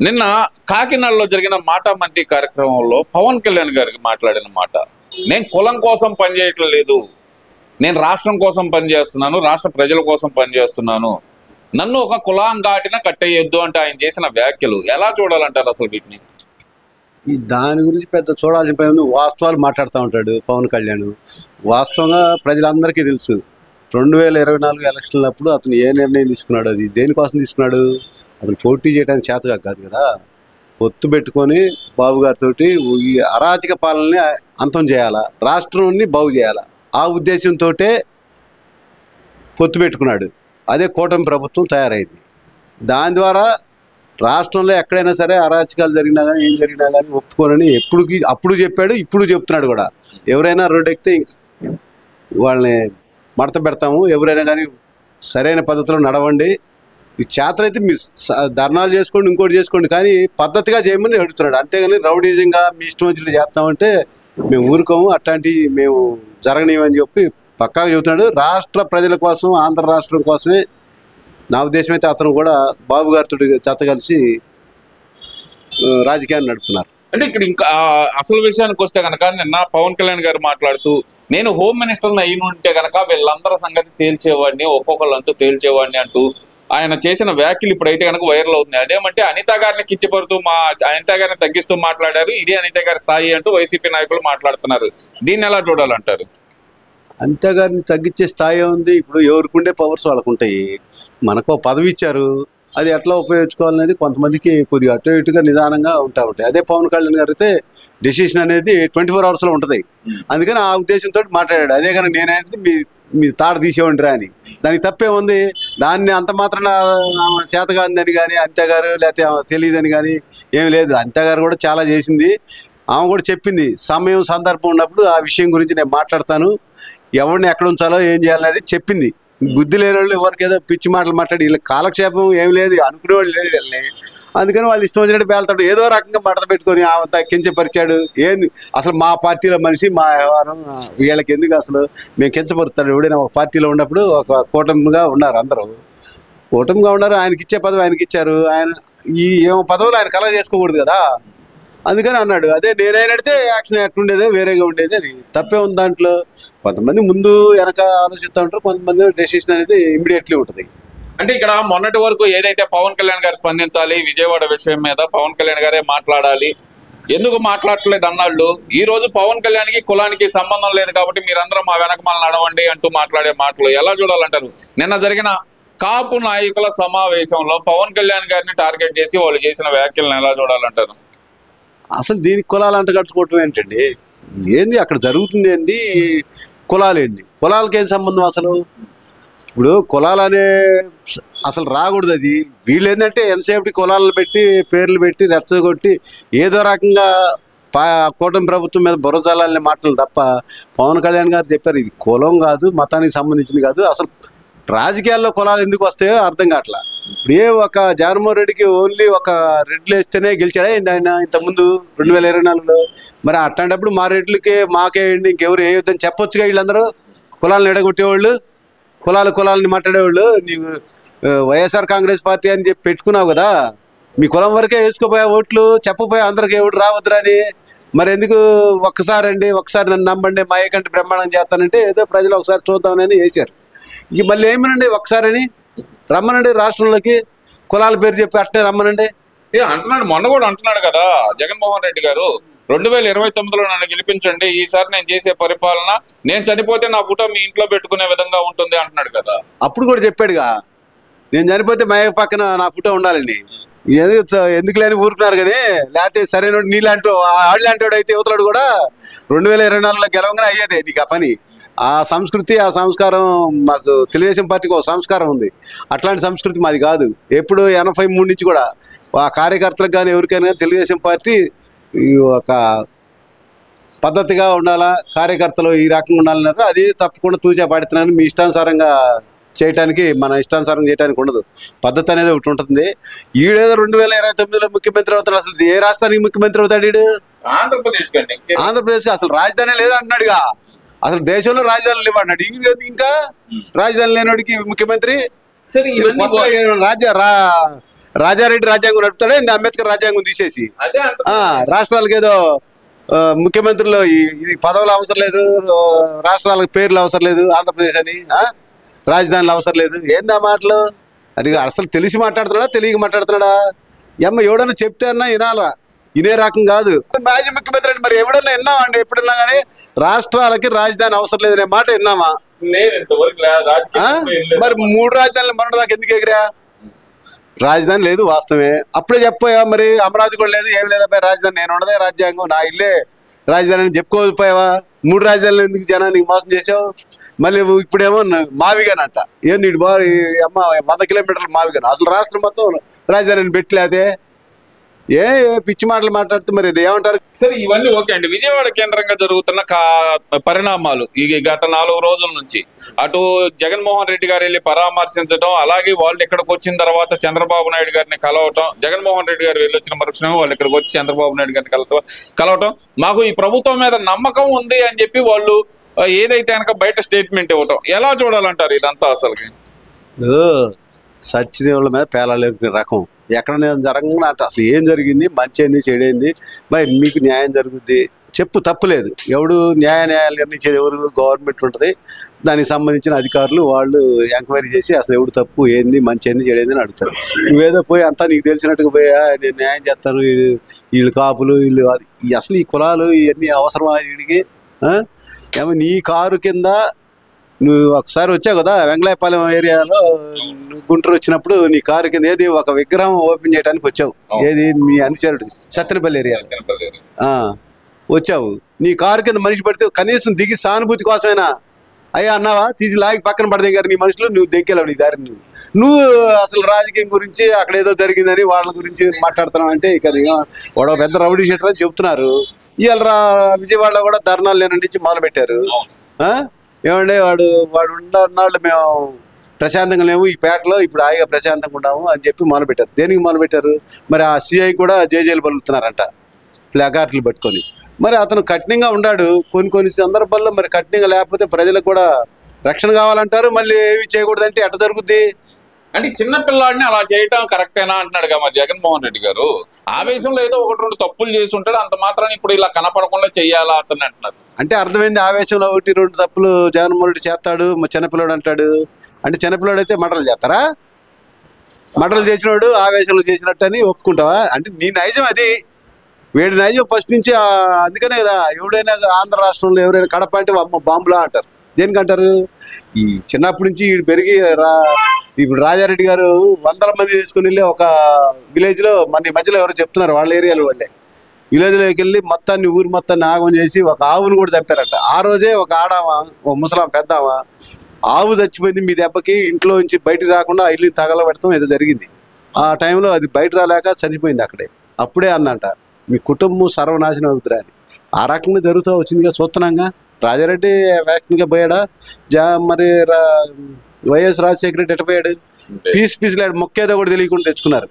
నిన్న కాకినాడలో జరిగిన మాటా మంతి కార్యక్రమంలో పవన్ కళ్యాణ్ గారికి మాట్లాడిన మాట, నేను కులం కోసం పనిచేయటం లేదు, నేను రాష్ట్రం కోసం పనిచేస్తున్నాను, రాష్ట్ర ప్రజల కోసం పనిచేస్తున్నాను, నన్ను ఒక కులాంగాటిన కట్టేయొద్దు అంటే ఆయన చేసిన వ్యాఖ్యలు ఎలా చూడాలంటారు అసలు వీటిని? దాని గురించి పెద్ద చూడాల్సిన పని ఉంది. వాస్తవాలు మాట్లాడుతూ ఉంటాడు పవన్ కళ్యాణ్. వాస్తవంగా ప్రజలందరికీ తెలుసు 2024 ఎలక్షన్లప్పుడు అతను ఏ నిర్ణయం తీసుకున్నాడు, అది దేనికోసం తీసుకున్నాడు. అతను పోటీ చేయడానికి చేతగా కాదు కదా, పొత్తు పెట్టుకొని బాబు గారితో ఈ అరాచక పాలనని అంతం చేయాలా, రాష్ట్రాన్ని బాగు చేయాలా, ఆ ఉద్దేశంతో పొత్తు పెట్టుకున్నాడు. అదే కూటమి ప్రభుత్వం తయారైంది. దాని ద్వారా రాష్ట్రంలో ఎక్కడైనా సరే అరాచకాలు జరిగినా కానీ ఏం జరిగినా కానీ ఒప్పుకోనని అప్పుడు చెప్పాడు, ఇప్పుడు చెప్తున్నాడు కూడా. ఎవరైనా రోడ్డు ఎక్కితే వాళ్ళని మడత పెడతాము, ఎవరైనా కానీ సరైన పద్ధతిలో నడవండి, ఈ చేతనైతే మీరు ధర్నాలు చేసుకోండి, ఇంకోటి చేసుకోండి, కానీ పద్ధతిగా చేయమని అడుగుతున్నాడు. అంతేగాని రౌడీజంగా మీ ఇష్టం వచ్చినట్లు చేస్తామంటే మేము ఊరుకోము, అట్లాంటివి మేము జరగనివని చెప్పి పక్కాగా చెబుతున్నాడు. రాష్ట్ర ప్రజల కోసం, ఆంధ్ర రాష్ట్రం కోసమే నా ఉద్దేశం అయితే అతను కూడా బాబు గారితో జత కలిసి రాజకీయాన్ని నడుపుతున్నారు. అంటే ఇక్కడ ఇంకా అసలు విషయానికి వస్తే కనుక నిన్న పవన్ కళ్యాణ్ గారు మాట్లాడుతూ, నేను హోమ్ మినిస్టర్ని అయిన ఉంటే కనుక వీళ్ళందరి సంగతి తేల్చేవాడిని, ఒక్కొక్కళ్ళంతా తేల్చేవాడిని అంటూ ఆయన చేసిన వ్యాఖ్యలు ఇప్పుడైతే కనుక వైరల్ అవుతున్నాయి. అదేమంటే అనిత గారిని కించపరుతూ అనిత గారిని తగ్గిస్తూ మాట్లాడారు, ఇదే అనిత గారి స్థాయి అంటూ వైసీపీ నాయకులు మాట్లాడుతున్నారు. దీన్ని ఎలా చూడాలంటారు? అనిత గారిని తగ్గించే స్థాయి ఉంది. ఇప్పుడు ఎవరికుండే పవర్స్ వాళ్ళకు ఉంటాయి. మనకు పదవి ఇచ్చారు, అది ఎట్లా ఉపయోగించుకోవాలనేది కొంతమందికి కొద్దిగా అటు ఇటుగా నిదానంగా ఉంటాయి. అదే పవన్ కళ్యాణ్ గారు అయితే డెసిషన్ అనేది 24 hours ఉంటుంది. అందుకని ఆ ఉద్దేశంతో మాట్లాడాడు. అదే కానీ నేనైతే మీ తాడు తీసేవండిరా అని. దానికి తప్పే ఉంది. దాన్ని అంత మాత్రాన చేతగాందని కానీ అనిత గారు లేకపోతే తెలియదని కానీ ఏమి లేదు. అనిత గారు కూడా చాలా చేసింది. ఆమె కూడా చెప్పింది, సమయం సందర్భం ఉన్నప్పుడు ఆ విషయం గురించి నేను మాట్లాడతాను, ఎవరిని ఎక్కడ ఉంచాలో ఏం చేయాలనేది చెప్పింది. బుద్ధి లేని వాళ్ళు ఎవరికి ఏదో పిచ్చి మాటలు మాట్లాడి వీళ్ళకి కాలక్షేపం ఏమి లేదు, అనుకునేవాళ్ళు లేదు వీళ్ళని. అందుకని వాళ్ళు ఇష్టం వచ్చినట్టు పేలుతాడు, ఏదో రకంగా మడత పెట్టుకొని ఆమె కించపరిచాడు. ఏంది అసలు మా పార్టీలో మనిషి, మా వ్యవహారం వీళ్ళకి ఎందుకు, అసలు మేము కించపరుస్తాడు. ఎవడైనా ఒక పార్టీలో ఉన్నప్పుడు ఒక కూటమిగా ఉన్నారు, అందరూ కూటమిగా ఉన్నారు. ఆయనకి ఇచ్చే పదవి ఆయనకి ఇచ్చారు. ఆయన ఈ ఏమో పదవులు ఆయన కలగ చేసుకోకూడదు కదా, అందుకని అన్నాడు. అదే నేనైతే యాక్షన్ ఎట్లుండేదే వేరేగా ఉండేది అని. తప్పే ఉంది దాంట్లో. కొంతమంది ముందు వెనక ఆలోచిస్తూ ఉంటారు, కొంతమంది డెసిషన్ అనేది ఇమ్మీడియట్లీ ఉంటుంది. అంటే ఇక్కడ మొన్నటి వరకు ఏదైతే పవన్ కళ్యాణ్ గారు స్పందించాలి, విజయవాడ విషయం మీద పవన్ కళ్యాణ్ గారే మాట్లాడాలి, ఎందుకు మాట్లాడట్లేదు అన్నాళ్ళు, ఈ రోజు పవన్ కళ్యాణ్కి కులానికి సంబంధం లేదు కాబట్టి మీరందరూ మా వెనకమాల నడవండి అంటూ మాట్లాడే మాటలు ఎలా చూడాలంటారు? నిన్న జరిగిన కాపు నాయకుల సమావేశంలో పవన్ కళ్యాణ్ గారిని టార్గెట్ చేసి వాళ్ళు చేసిన వ్యాఖ్యలను ఎలా చూడాలంటారు? అసలు దీనికి కులాలు అంట కట్టుకోవటం ఏంటండి? ఏంది అక్కడ జరుగుతుంది? ఏంది కులాలు? ఏంది కులాలకి ఏం సంబంధం అసలు? ఇప్పుడు కులాలు అనే అసలు రాకూడదు. అది వీళ్ళు ఏంటంటే ఎంతసేపటి కులాలను పెట్టి పేర్లు పెట్టి రెచ్చగొట్టి ఏదో రకంగా కూటమి ప్రభుత్వం మీద బుర్రజాలనే మాటలు తప్ప, పవన్ కళ్యాణ్ గారు చెప్పారు ఇది కులం కాదు, మతానికి సంబంధించింది కాదు. అసలు రాజకీయాల్లో కులాలు ఎందుకు వస్తాయో అర్థం కావట్లా. ఇప్పుడు ఒక జగన్మోహన్ రెడ్డికి ఓన్లీ ఒక రెడ్లు వేస్తేనే గెలిచాడా ఆయన ఇంతకుముందు 2024లో? మరి అట్లాంటప్పుడు మా రెడ్లకే మాకేయండి, ఇంకెవరు వేయొద్దని చెప్పొచ్చుగా. వీళ్ళందరూ కులాలను ఎడగొట్టేవాళ్ళు, కులాలని మాట్లాడేవాళ్ళు. నీవు వైఎస్ఆర్ కాంగ్రెస్ పార్టీ అని చెప్పి పెట్టుకున్నావు కదా, మీ కులం వరకే వేసుకోపోయా ఓట్లు, చెప్పపోయా అందరికి ఎవడు రావద్దురా అని. మరి ఎందుకు ఒక్కసారి నన్ను నమ్మండి, మా ఏకంటే బ్రహ్మాండం చేస్తానంటే ఏదో ప్రజలు ఒకసారి చూద్దామని వేశారు. ఇంక మళ్ళీ ఏమనండి, ఒకసారి రమ్మనండి రాష్ట్రంలోకి, కులాల పేరు చెప్పి అట్నే రమ్మనండి అంటున్నాడు. మొన్న కూడా అంటున్నాడు కదా జగన్మోహన్ రెడ్డి గారు, 2029లో నన్ను గెలిపించండి, ఈసారి నేను చేసే పరిపాలన, నేను చనిపోతే నా ఫోటో మీ ఇంట్లో పెట్టుకునే విధంగా ఉంటుంది అంటున్నాడు కదా. అప్పుడు కూడా చెప్పాడుగా, నేను చనిపోతే మా పక్కన నా ఫోటో ఉండాలండి. ఎందుకు లేని ఊరుకున్నారు కానీ, లేకపోతే సరైన నీలాంటి ఆడిలాంటి వాడు అయితే యువతలాడు కూడా 2024లో గెలవంగానే అయ్యేదే నీకు ఆ పని. ఆ సంస్కృతి, ఆ సంస్కారం మాకు తెలుగుదేశం పార్టీకి ఒక సంస్కారం ఉంది. అట్లాంటి సంస్కృతి మాది కాదు. ఎప్పుడు 83 నుంచి కూడా ఆ కార్యకర్తలకు కానీ ఎవరికైనా తెలుగుదేశం పార్టీ ఒక పద్ధతిగా ఉండాలా, కార్యకర్తలు ఈ రకంగా ఉండాలన్నారు. అది తప్పకుండా తూచా పడుతున్నారు. మీ ఇష్టానుసారంగా చేయడానికి, మన ఇష్టానుసారం చేయడానికి ఉండదు. పద్ధతి అనేది ఒకటి ఉంటుంది. ఈడేదో 2029లో ముఖ్యమంత్రి అవుతాడు. అసలు ఏ రాష్ట్రానికి ముఖ్యమంత్రి అవుతాడు ఈడు? ఆంధ్రప్రదేశ్కి అసలు రాజధాని లేదంటున్నాడుగా. అసలు దేశంలో రాజధాని లేవన్నాడు. ఇంకా రాజధాని లేనివాడికి ముఖ్యమంత్రి? రాజారెడ్డి రాజ్యాంగం నడుపుతాడే ఇంత అంబేద్కర్ రాజ్యాంగం తీసేసి అదే ఆ, రాష్ట్రాలకు ఏదో ముఖ్యమంత్రులు ఇది పదవులు అవసరం లేదు, రాష్ట్రాలకు పేర్లు అవసరం లేదు, ఆంధ్రప్రదేశ్ అని రాజధానులు అవసరం లేదు. ఏందా మాటలు? అది అసలు తెలిసి మాట్లాడుతున్నాడా తెలియక మాట్లాడుతున్నాడా? ఎవడన్నా చెప్తే అన్నా వినాలా, ఇదే రకం కాదు. మాజీ ముఖ్యమంత్రి అంటే మరి ఎవడన్నా విన్నావా అండి? ఎప్పుడన్నా కానీ రాష్ట్రాలకి రాజధాని అవసరం లేదనే మాట విన్నామా? లేదు ఇంతవరకు మరి 3 రాజధానులు మొన్నటిదాకా ఎందుకు ఎగిరా? రాజధాని లేదు వాస్తవమే. అప్పుడే చెప్పావా మరి? అమరావతి కూడా లేదు, ఏం లేదా రాజధాని, నేను ఉండదే రాజ్యాంగం, నా ఇల్లే రాజధాని అని చెప్పుకోకపోయావా? 3 రాజధానులు ఎందుకు జనానికి మోసం చేసావు? మళ్ళీ ఇప్పుడేమో మావిగానంట. ఏంది ఇటు అమ్మ 100 కిలోమీటర్లు మావిగాను. అసలు రాష్ట్రం మొత్తం రాజధానిని పెట్టలేదే. ఏ పిచ్చి మాటలు మాట్లాడుతూ మరి ఇది ఏమంటారు? సరే ఇవన్నీ ఓకే అండి. విజయవాడ కేంద్రంగా జరుగుతున్న పరిణామాలు ఈ గత 4 రోజుల నుంచి అటు జగన్మోహన్ రెడ్డి గారు వెళ్ళి పరామర్శించడం, అలాగే వాళ్ళు ఇక్కడికి వచ్చిన తర్వాత చంద్రబాబు నాయుడు గారిని కలవటం, జగన్మోహన్ రెడ్డి గారు వెళ్ళి వచ్చిన మరుక్షణం వాళ్ళు ఇక్కడికి వచ్చి చంద్రబాబు నాయుడు గారిని కలవటం, మాకు ఈ ప్రభుత్వం మీద నమ్మకం ఉంది అని చెప్పి వాళ్ళు ఏదైతే కనుక బయట స్టేట్మెంట్ ఇవ్వటం, ఎలా చూడాలంటారు ఇదంతా? అసలుకి సచిన వాళ్ళ మీద పేలాలేని రకం ఎక్కడ జరగకుండా అంటే అసలు ఏం జరిగింది, మంచి ఏంది చెడైంది, మరి మీకు న్యాయం జరుగుద్ది చెప్పు, తప్పులేదు. ఎవడు న్యాయాలు నిర్ణయించేది ఎవరు? గవర్నమెంట్ ఉంటుంది. దానికి సంబంధించిన అధికారులు వాళ్ళు ఎంక్వైరీ చేసి అసలు ఎవడు తప్పు ఏంది, మంచి ఏంది చెడైంది అని అడుగుతారు. నువ్వేదో పోయి అంతా నీకు తెలిసినట్టుగా పోయా నేను న్యాయం చేస్తాను, వీళ్ళు కాపులు వీళ్ళు అసలు ఈ కులాలు ఇవన్నీ అవసరమా వీడికి? ఏమో నీ కారు కింద నువ్వు ఒకసారి వచ్చావు కదా వెంగళాయపాలెం ఏరియాలో, గుంటూరు వచ్చినప్పుడు నీ కారు కింద ఏది ఒక విగ్రహం ఓపెన్ చేయడానికి వచ్చావు. ఏది మీ అనుచరుడు సత్తెనపల్లి ఏరియాలో వచ్చావు. నీ కారు కింద మనిషి పడితే కనీసం దిగి సానుభూతి కోసమైనా అయ్యా అన్నావా? తీసి లాగి పక్కన పడదే గారు నీ మనుషులు, నువ్వు దెక్కేలావు నీ దారి. నువ్వు అసలు రాజకీయం గురించి అక్కడ ఏదో జరిగిందని వాళ్ళ గురించి మాట్లాడుతున్నావు అంటే ఇక వాడు పెద్ద రౌడీ షీటర్ అని చెప్తున్నారు. ఇవాళ విజయవాడలో కూడా ధర్నాలు లేనండి మొదలు పెట్టారు. ఏమంటే వాడు ఉన్నాళ్ళు మేము ప్రశాంతంగా లేవు ఈ పేటలో, ఇప్పుడు హాయిగా ప్రశాంతంగా ఉన్నాము అని చెప్పి మొదలుపెట్టారు. దేనికి మొదలుపెట్టారు? మరి ఆ సిఐ కూడా జేజేలు పలుకుతున్నారంట ప్లాకార్డులు పట్టుకొని. మరి అతను కఠినంగా ఉన్నాడు. కొన్ని సందర్భాల్లో మరి కఠినంగా లేకపోతే ప్రజలకు కూడా రక్షణ కావాలంటారు. మళ్ళీ ఏమి చేయకూడదంటే ఎట్ట జరుగుద్ది? అంటే చిన్న పిల్లాడిని అలా చేయటం కరెక్టేనా అంటున్నాడుగా మరి జగన్మోహన్ రెడ్డి గారు. ఆవేశంలో ఏదో 1-2 తప్పులు చేసి ఉంటాడు, అంత మాత్రాన్ని ఇప్పుడు ఇలా కనపడకుండా చెయ్యాలా అతను అంటున్నారు. అంటే అర్థమైంది, ఆవేశంలో 1-2 తప్పులు జగన్మోహన్ రెడ్డి చేస్తాడు, చిన్నపిల్లాడు అంటాడు. అంటే చిన్నపిల్లాడు అయితే మర్డర్లు చేస్తారా? మర్డర్లు చేసినాడు ఆవేశంలో చేసినట్టు అని ఒప్పుకుంటావా? అంటే నీ నైజం అది, వీడి నైజం ఫస్ట్ నుంచి. అందుకనే కదా ఎవడైనా ఆంధ్ర రాష్ట్రంలో ఎవరైనా కడప అంటే బాంబులా అంటారు. దేనికంటారు? ఈ చిన్నప్పటి నుంచి పెరిగి ఇప్పుడు రాజారెడ్డి గారు 100 మంది తీసుకుని వెళ్ళి ఒక విలేజ్లో మన మధ్యలో ఎవరో చెప్తున్నారు వాళ్ళ ఏరియాలో వాళ్ళే విలేజ్లోకి వెళ్ళి మొత్తాన్ని ఊరు మొత్తాన్ని ఆగం చేసి ఒక ఆవును కూడా చంపారట. ఆ రోజే ఒక ఆడామా ఒక ముసలాం పెద్దామా ఆవు చచ్చిపోయింది మీ దెబ్బకి, ఇంట్లో నుంచి బయటకు రాకుండా ఇల్లుని తగలబెడతాం ఏదో జరిగింది. ఆ టైంలో అది బయట రాలేక చనిపోయింది అక్కడే. అప్పుడే అందంట మీ కుటుంబం సర్వనాశనం అవుతురా అని. ఆ రకంగా జరుగుతూ వచ్చిందిగా చూస్తున్నాంగా. రాజారెడ్డి వ్యాఖ్యంగా పోయాడా? మరి వైఎస్ రాజశేఖర రెడ్డి ఎట్ట పోయాడు? పీస్ లేడు, మొక్కేదో కూడా తెలియకుండా తెచ్చుకున్నారు.